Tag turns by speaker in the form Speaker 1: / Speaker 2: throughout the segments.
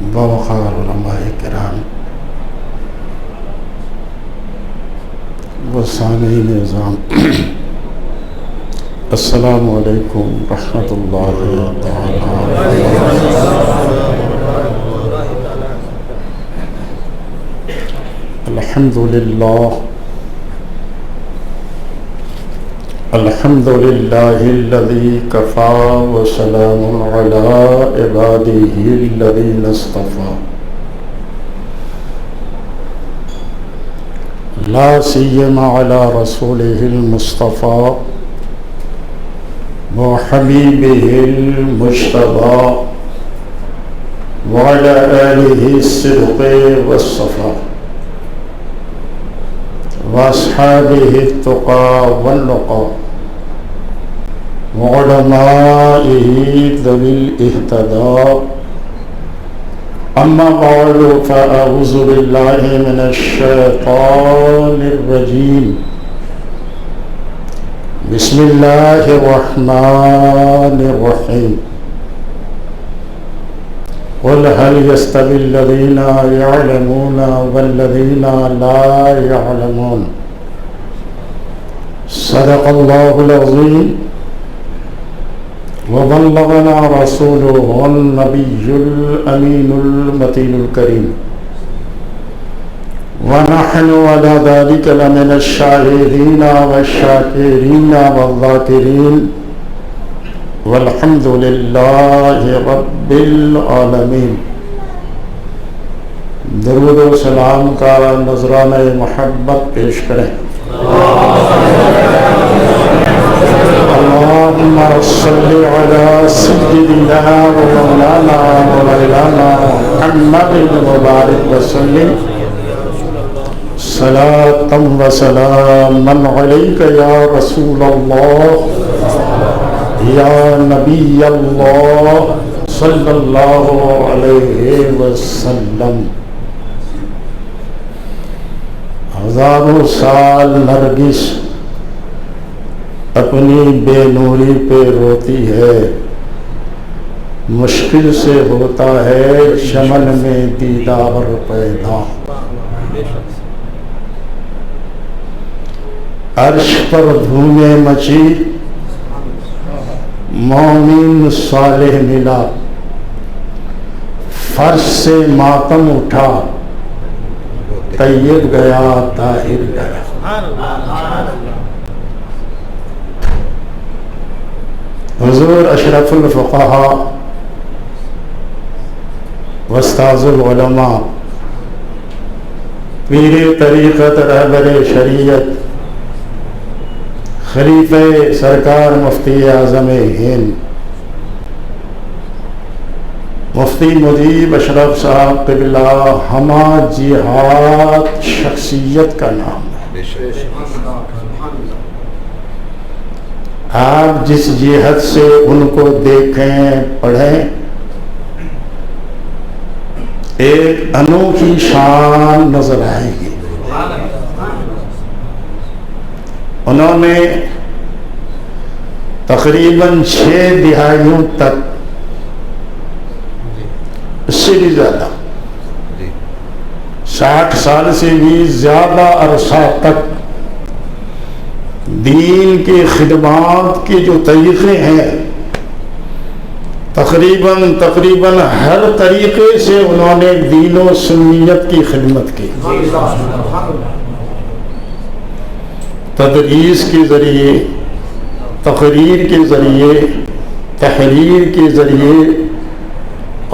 Speaker 1: باوقار علماء کرام و سامعین نظام، السلام علیکم ورحمۃ اللہ تعالی الحمد للہ الذی کفا وسلام علی عباده الذین اصطفى لا سیما علی رسوله المصطفى وحبیبه المجتبى وعلى آلہ الصدق والصفا واصحابه التقى والنقى وعلمائه ذوي الاهتداء أما بعد فأعوذ بالله من الشيطان الرجيم بسم الله الرحمن الرحيم قل هل يستوي الذين يعلمون والذين لا يعلمون صدق الله العظيم وبلغنا رسوله النبي الأمين المتين الكريم ونحن على ذلك لمن الشاهدين والشاكرين والذاكرين والحمد للہ رب العالمین۔ درود و سلام کا نذرانہ محبت پیش کریں۔ اللہم صلی علی سیدنا و مولانا محمد المبارک وسلم صلاۃ و سلاما علیک یا رسول اللہ یا نبی اللہ صلی اللہ علیہ وسلم۔ ہزاروں سال نرگس اپنی بے نوری پہ روتی ہے، مشکل سے ہوتا ہے چمن میں دیدار پیدا۔ عرش پر دھومیں مچی، مومن صالح ملا، فرش سے ماتم اٹھا، طیب گیا طاہر گیا۔ حضور اشرف الفقہاء استاذ العلماء، پیر طریقت، رہبر شریعت، خلیفہ سرکار مفتی اعظم ہند مفتی مجیب اشرف صاحب قبلہ ہمہ جہاد شخصیت کا نام ہے۔ آپ جس جہت سے ان کو دیکھیں پڑھیں، ایک انوکھی شان نظر آئے گی۔ انہوں نے تقریباً 6 دہائیوں تک، اس سے بھی زیادہ 60 سال سے بھی زیادہ عرصہ تک دین کی خدمات کے جو طریقے ہیں، تقریباً ہر طریقے سے انہوں نے دین و سنیت کی خدمت کی۔ تدریس کے ذریعے، تقریر کے ذریعے، تحریر کے ذریعے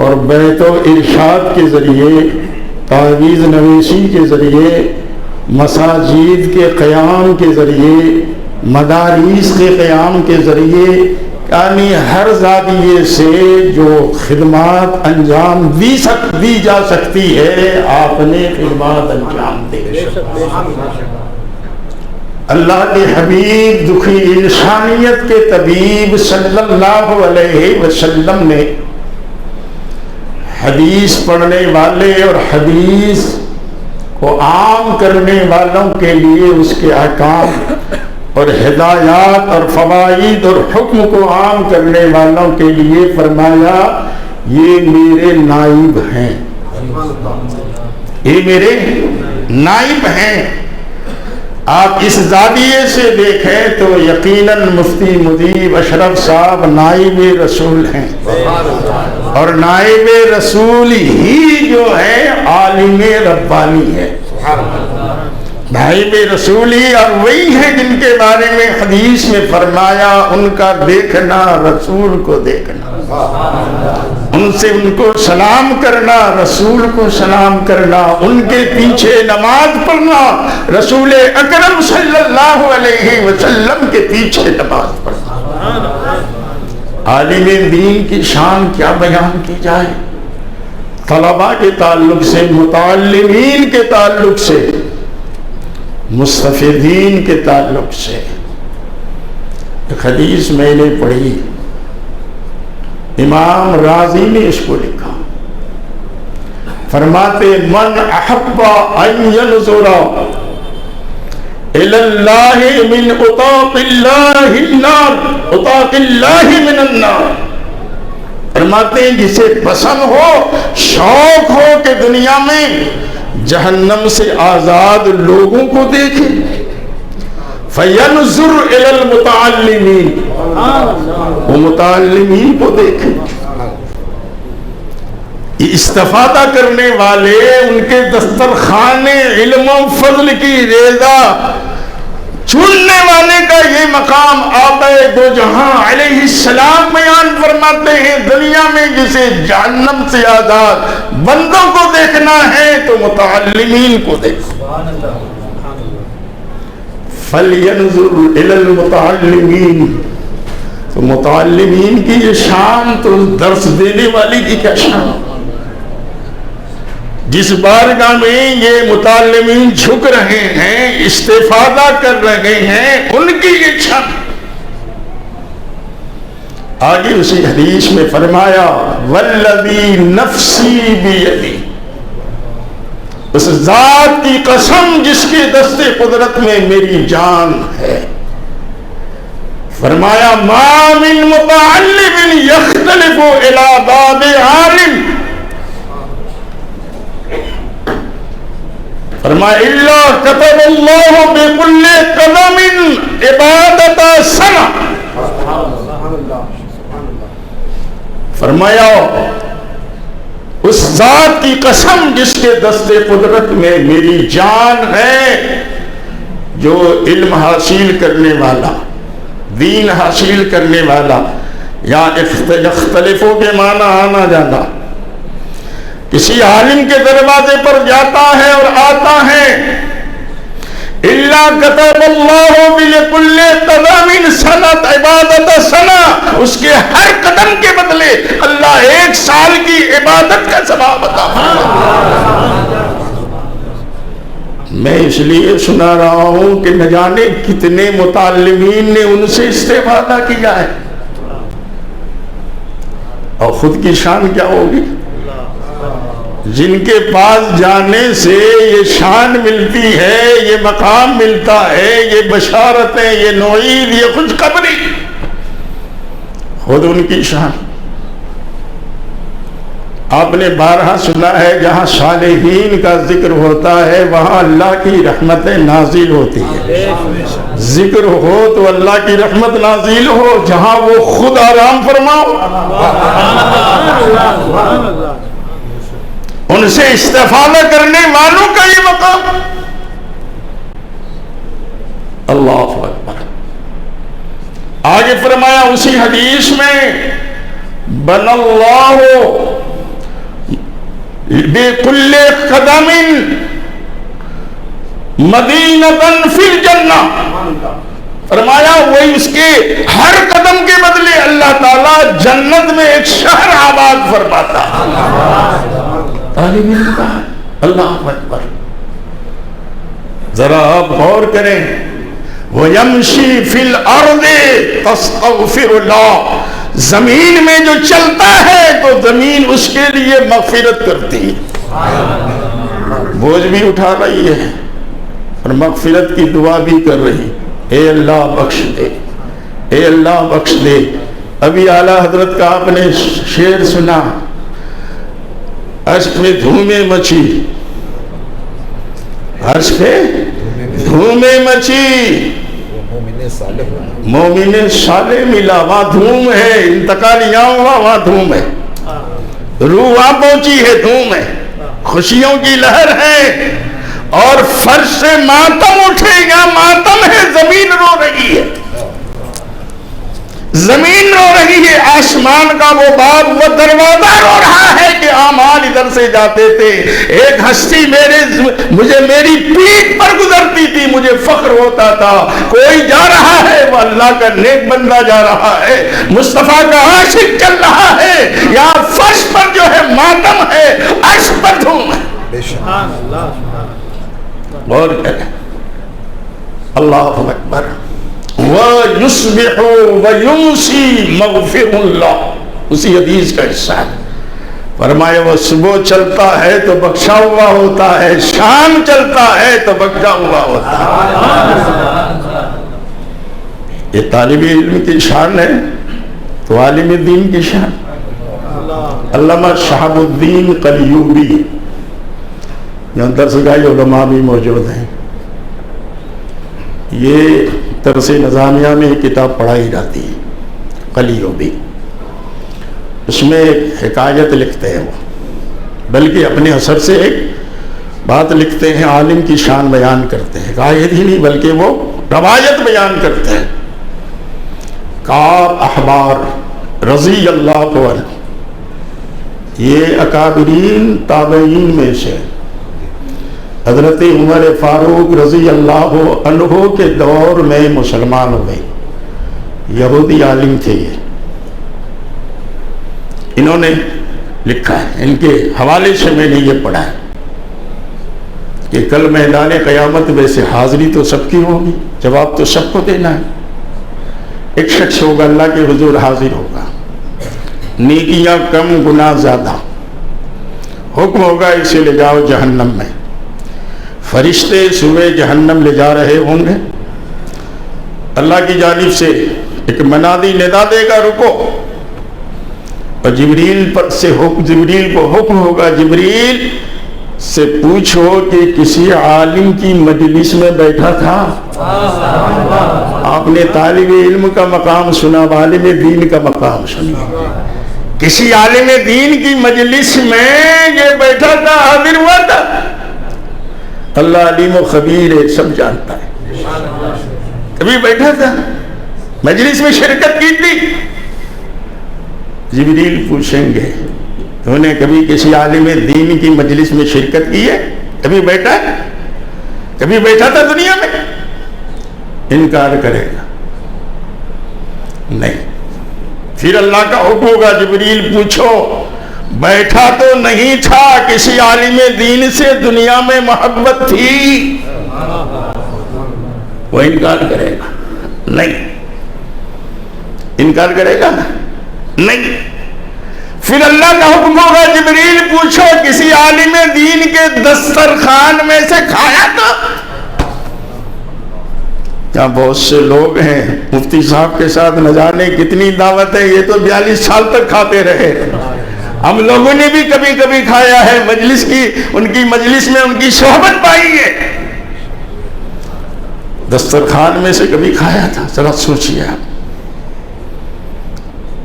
Speaker 1: اور بیت و ارشاد کے ذریعے، تعویذ نویسی کے ذریعے، مساجد کے قیام کے ذریعے، مدارس کے قیام کے ذریعے، یعنی ہر زاویے سے جو خدمات انجام دی جا سکتی ہے، آپ نے خدمات انجام دی۔ اللہ کے حبیب دکھی انسانیت کے طبیب صلی اللہ علیہ وسلم نے حدیث پڑھنے والے اور حدیث کو عام کرنے والوں کے لیے اس کے احکام اور ہدایات اور فوائد اور حکم کو عام کرنے والوں کے لیے فرمایا یہ میرے نائب ہیں، یہ میرے نائب ہیں۔ آپ اس زاویے سے دیکھیں تو یقیناً مفتی مدیب اشرف صاحب نائب رسول ہیں، اور نائب رسول ہی جو ہے عالم ربانی ہے، نائب رسول ہی، اور وہی ہیں جن کے بارے میں حدیث میں فرمایا ان کا دیکھنا رسول کو دیکھنا، ان سے ان کو سلام کرنا رسول کو سلام کرنا، ان کے پیچھے نماز پڑھنا رسول اکرم صلی اللہ علیہ وسلم کے پیچھے نماز پڑھنا۔ عالم دین کی شان کیا بیان کی جائے، طلباء کے تعلق سے، متعلمین کے تعلق سے، مستفیدین کے تعلق سے۔ ایک حدیث میں نے پڑھی، امام رازی نے اس کو لکھا، فرماتے من احب ان ينظر الى اللہ من اطاق اللہ النار اطاق اللہ من النار، فرماتے ہیں جسے پسند ہو، شوق ہو کہ دنیا میں جہنم سے آزاد لوگوں کو دیکھے، فَيَنْظُرْ إِلَى الْمُتَعَلِّمِينَ، وہ متعلمین کو دیکھے۔ استفادہ کرنے والے، ان کے دسترخوان علم و فضل کی ریزہ چننے والے کا یہ مقام آقا دو جہاں علیہ السلام بیان فرماتے ہیں، دنیا میں جسے جہنم سے آزاد بندوں کو دیکھنا ہے تو متعلمین کو دیکھو۔ فَلْيَنْظُرْ إِلَى الْمُتَعَلِّمِينَ، تو متعلمین کی یہ شان، تو درس دینے والی کی کیا شان، جس بارگاہ میں یہ متعلمین جھک رہے ہیں، استفادہ کر رہے ہیں، ان کی یہ شان۔ آگے اسی حدیث میں فرمایا وَالَّذِي نَفْسِي بِيَدِهِ، اس ذات کی قسم جس کے دست قدرت میں میری جان ہے، فرمایا ما من متعلم یختلف الی باب عالم، فرمایا الا كتب اللہ بكل قدم عبادت سنہ، فرمایا اس ذات کی قسم جس کے دست قدرت میں میری جان ہے، جو علم حاصل کرنے والا، دین حاصل کرنے والا، یا اختلفوں کے معنی آنا جانا، کسی عالم کے دروازے پر جاتا ہے اور آتا ہے، الا كتب اللہ بكل قدم سنۃ عبادت سنہ، اس کے ہر قدم کے بدلے اللہ 1 سال کی عبادت کا ثواب عطا فرماتا۔ میں اس لیے سنا رہا ہوں کہ نہ جانے کتنے متعلمین نے ان سے استفادہ کیا ہے، اور خود کی شان کیا ہوگی، جن کے پاس جانے سے یہ شان ملتی ہے، یہ مقام ملتا ہے، یہ بشارتیں، یہ نوعید، یہ خوشخبری، خود ان کی شان۔ آپ نے بارہا سنا ہے جہاں صالحین کا ذکر ہوتا ہے وہاں اللہ کی رحمتیں نازل ہوتی ہیں، ذکر ہو تو اللہ کی رحمت نازل ہو، جہاں وہ خود آرام فرماؤ، ان سے استفادہ کرنے والوں کا یہ مقام۔ اللہ اکبر۔ آگے فرمایا اسی حدیث میں بن اللہ بكل قدم مدینۃ فی الجنہ، فرمایا وہی اس کے ہر قدم کے بدلے اللہ تعالیٰ جنت میں ایک شہر آباد فرماتا۔ طالب علم کا اللہ اکبر، ذرا آپ غور کریں، وَيَمْشِي فِي الْأَرْضِ تَسْتَغْفِرُ اللَّهُ، زمین میں جو چلتا ہے تو زمین اس کے لیے مغفرت کرتی ہے، بوجھ بھی اٹھا رہی ہے اور مغفرت کی دعا بھی کر رہی، اے اللہ بخش دے، اے اللہ بخش دے۔ ابھی اعلیٰ حضرت کا آپ نے شعر سنا، عرش پہ دھومیں مچی، عرش پہ دھومیں مچی، مومن صالح ملا، وہاں دھوم ہے، انتقال یہاں ہوا وہاں دھوم ہے، روح وہاں پہنچی ہے، دھوم ہے، خوشیوں کی لہر ہے، اور فرش سے ماتم اٹھے گا، ماتم ہے، زمین رو رہی ہے، زمین رو رہی ہے، آسمان کا وہ باب وہ دروازہ رو رہا ہے کہ اعمال ادھر سے جاتے تھے، ایک ہستی مجھے میری پیٹھ پر گزرتی تھی، مجھے فخر ہوتا تھا، کوئی جا رہا ہے وہ اللہ کا نیک بندہ جا رہا ہے، مصطفیٰ کا عاشق چل رہا ہے، یہاں فرش پر جو ہے ماتم ہے، عرش پر دھوم ہے۔ اور اللہ اکبر، وَيُصْبِحُ وَيُمْسِي مَغْفِرُ اللَّهِ، اسی حدیث کا حصہ ہے، فرمایا وہ صبح چلتا ہے تو بخشا ہوا ہوتا ہے، شام چلتا ہے تو بخشا ہوا ہوتا ہے۔ یہ طالب علم کی شان ہے تو عالم دین کی شان۔ علامہ شہاب الدین قلیوبی، یہاں درسگاہ علماء بھی موجود ہیں، یہ درس نظامیہ میں ایک کتاب پڑھائی جاتی ہے قلیوبی، اس میں ایک حکایت لکھتے ہیں وہ، بلکہ اپنے اثر سے ایک بات لکھتے ہیں، عالم کی شان بیان کرتے ہیں، حکایت ہی نہیں بلکہ وہ روایت بیان کرتے ہیں۔ کعب احبار رضی اللہ عنہ، یہ اکابرین تابعین میں سے حضرت عمر فاروق رضی اللہ عنہ کے دور میں مسلمان ہوئے، یہودی عالم تھے یہ، انہوں نے لکھا ہے، ان کے حوالے سے میں نے یہ پڑھا ہے کہ کل میدان قیامت میں سے حاضری تو سب کی ہوگی، جواب تو سب کو دینا ہے، ایک شخص ہوگا اللہ کے حضور حاضر ہوگا، نیکیاں کم گناہ زیادہ، حکم ہوگا اسے لے جاؤ جہنم میں، فرشتے صبح جہنم لے جا رہے ہوں گے، اللہ کی جانب سے ایک منادی ندا دے گا رکو، اور جبریل کو حکم ہوگا جبریل سے پوچھو کہ کسی عالم کی مجلس میں بیٹھا تھا، آپ نے طالب علم کا مقام سنا، عالم دین کا مقام سنا، کسی عالم دین کی مجلس میں یہ بیٹھا تھا، حاضر ہوا تھا، اللہ علیم و خبیر ہے، سب جانتا ہے، کبھی بیٹھا تھا مجلس میں شرکت کی تھی، جبریل پوچھیں گے تو نے کبھی کسی عالم دین کی مجلس میں شرکت کی ہے، کبھی بیٹھا ہے، کبھی بیٹھا تھا دنیا میں، انکار کرے گا نہیں، پھر اللہ کا حکم ہوگا جبریل پوچھو، بیٹھا تو نہیں تھا، کسی عالم دین سے دنیا میں محبت تھی، وہ انکار کرے گا نہیں، انکار کرے گا نہیں، پھر اللہ کا حکم ہوگا جبریل پوچھو کسی عالم دین کے دسترخوان میں سے کھایا تھا، یہاں بہت سے لوگ ہیں مفتی صاحب کے ساتھ نہ جانے کتنی دعوت ہے، یہ تو 42 سال تک کھاتے رہے، ہم لوگوں نے بھی کبھی کبھی کھایا ہے، مجلس کی ان کی مجلس میں ان کی صحبت پائی ہے، دسترخوان میں سے کبھی کھایا تھا، ذرا سوچیے آپ،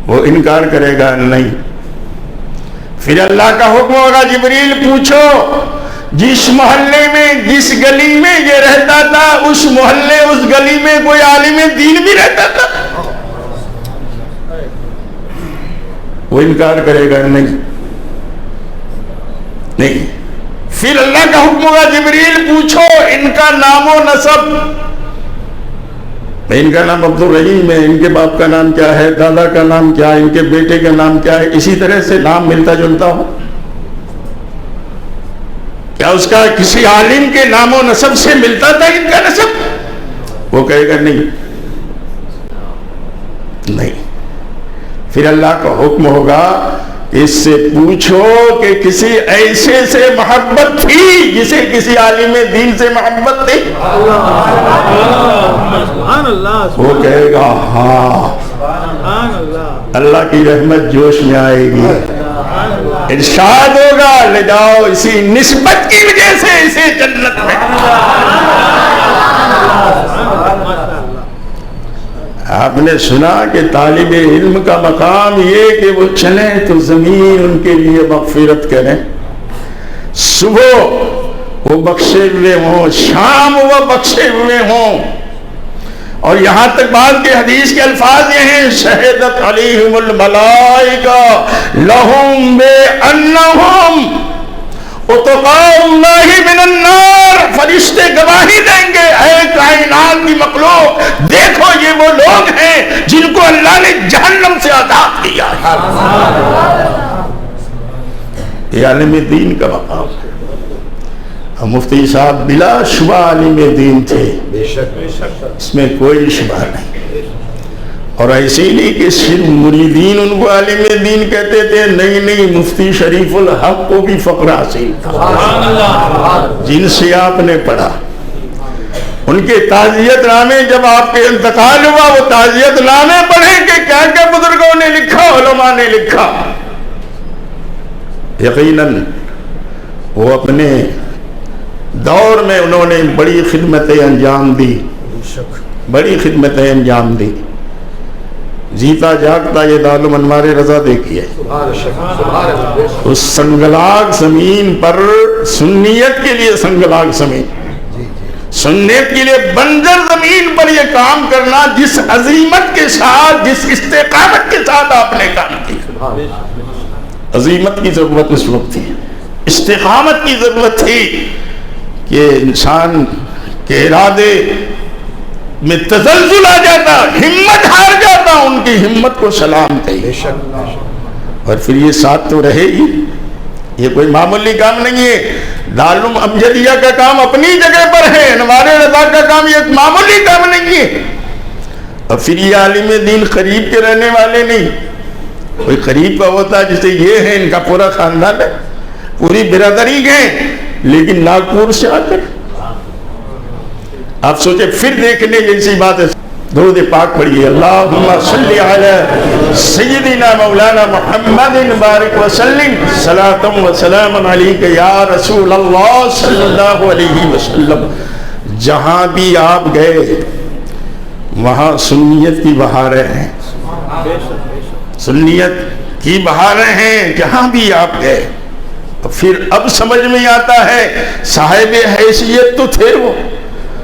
Speaker 1: وہ انکار کرے گا نہیں، پھر اللہ کا حکم ہوگا جبریل پوچھو جس محلے میں جس گلی میں یہ رہتا تھا اس محلے اس گلی میں کوئی عالم دین بھی رہتا تھا، وہ انکار کرے گا نہیں، پھر اللہ کا حکم ہوگا جبریل پوچھو ان کا نام و نسب، ان کا نام عبدالرحیم ہے، ان کے باپ کا نام کیا ہے، دادا کا نام کیا ہے، ان کے بیٹے کا نام کیا ہے، اسی طرح سے نام ملتا جلتا ہو، کیا اس کا کسی عالم کے نام و نسب سے ملتا تھا ان کا نسب، وہ کہے گا نہیں، پھر اللہ کا حکم ہوگا اس سے پوچھو کہ کسی ایسے سے محبت تھی جسے کسی عالم دین سے محبت تھی، وہ کہے گا ہاں، اللہ کی رحمت جوش میں آئے گی، ارشاد ہوگا لے جاؤ اسی نسبت کی وجہ سے اسے جنت میں. آپ نے سنا کہ طالب علم کا مقام یہ کہ وہ چلیں تو زمین ان کے لیے مغفرت کریں, صبح وہ بخشے ہوئے ہوں, شام وہ بخشے ہوئے ہوں. اور یہاں تک بعض کے حدیث کے الفاظ یہ ہیں شہدت علیہم الملائکہ لہم بے انہم اتقاء اللہ من النار, فرشتے گواہی دیں گے اے کائنات کی مخلوق دیکھو یہ وہ لوگ ہیں جن کو اللہ نے جہنم سے آزاد کیا ہے. یہ عالم دین کا مقام ہے. مفتی صاحب بلا شبہ عالم دین تھے, اس میں کوئی شبہ نہیں. اور ایسے نہیں کہ صرف مریدین ان کو عالم دین کہتے تھے, نہیں, مفتی شریف الحق کو بھی فخر حاصل تھا جن سے آپ نے پڑھا. ان کے تعزیت نامے جب آپ کے انتقال ہوا وہ تعزیت نامے پڑھے کہ کیا کیا بزرگوں نے لکھا, علماء نے لکھا. یقیناً وہ اپنے دور میں انہوں نے بڑی خدمتیں انجام دی, بڑی خدمتیں انجام دی. جیتا جاگتا یہ دارالعلوم انوار رضا دیکھیے, اس سنگلاگ زمین پر سنیت کے لیے سنگلاگ زمین, سنیت کے لیے بنجر زمین پر یہ کام کرنا, جس عظیمت کے ساتھ جس استقامت کے ساتھ آپ نے کام کیا. عظیمت کی ضرورت اس وقت تھی, استقامت کی ضرورت تھی کہ انسان کے ارادے میں تزلزل آ جاتا, ہمت ہار جاتا. ان کی ہمت کو سلام کہیے. اور پھر یہ ساتھ تو رہے ہی, یہ کوئی معمولی کام نہیں ہے. دارالعلوم امجدیہ کا کام اپنی جگہ پر ہے, انوار رضا کا کام یہ معمولی کام نہیں ہے. اور پھر یہ عالم دین قریب کے رہنے والے نہیں, کوئی قریب کا ہوتا ہے جیسے یہ ہے, ان کا پورا خاندان ہے, پوری برادری گئے, لیکن ناگپور سے آ کر آپ سوچے پھر دیکھنے جیسی بات ہے. درود پاک پڑھیے, اللہم صلی علی سیدنا مولانا محمد بارک وسلم صلاۃ و سلام علیک یا رسول اللہ صلی اللہ علیہ وسلم. جہاں بھی آپ گئے وہاں سنیت کی بہاریں ہیں, سنیت کی بہاریں ہیں جہاں بھی آپ گئے. پھر اب سمجھ میں آتا ہے صاحب حیثیت تو تھے, وہ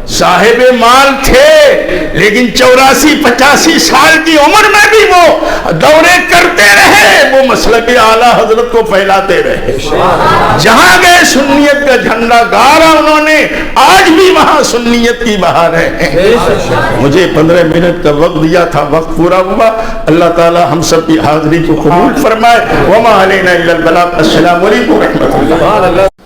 Speaker 1: صاحب مال تھے, لیکن 84-85 سال کی عمر میں بھی وہ دورے کرتے رہے, وہ مسلک اعلیٰ حضرت کو پھیلاتے رہے. جہاں گئے سنیت کا جھنڈا گاڑا انہوں نے, آج بھی وہاں سنیت کی بہاریں ہیں. مجھے 15 منٹ کا وقت دیا تھا, وقت پورا ہوا. اللہ تعالی ہم سب کی حاضری کو قبول فرمائے. وما علینا الا البلاغ. السلام علیکم ورحمۃ اللہ.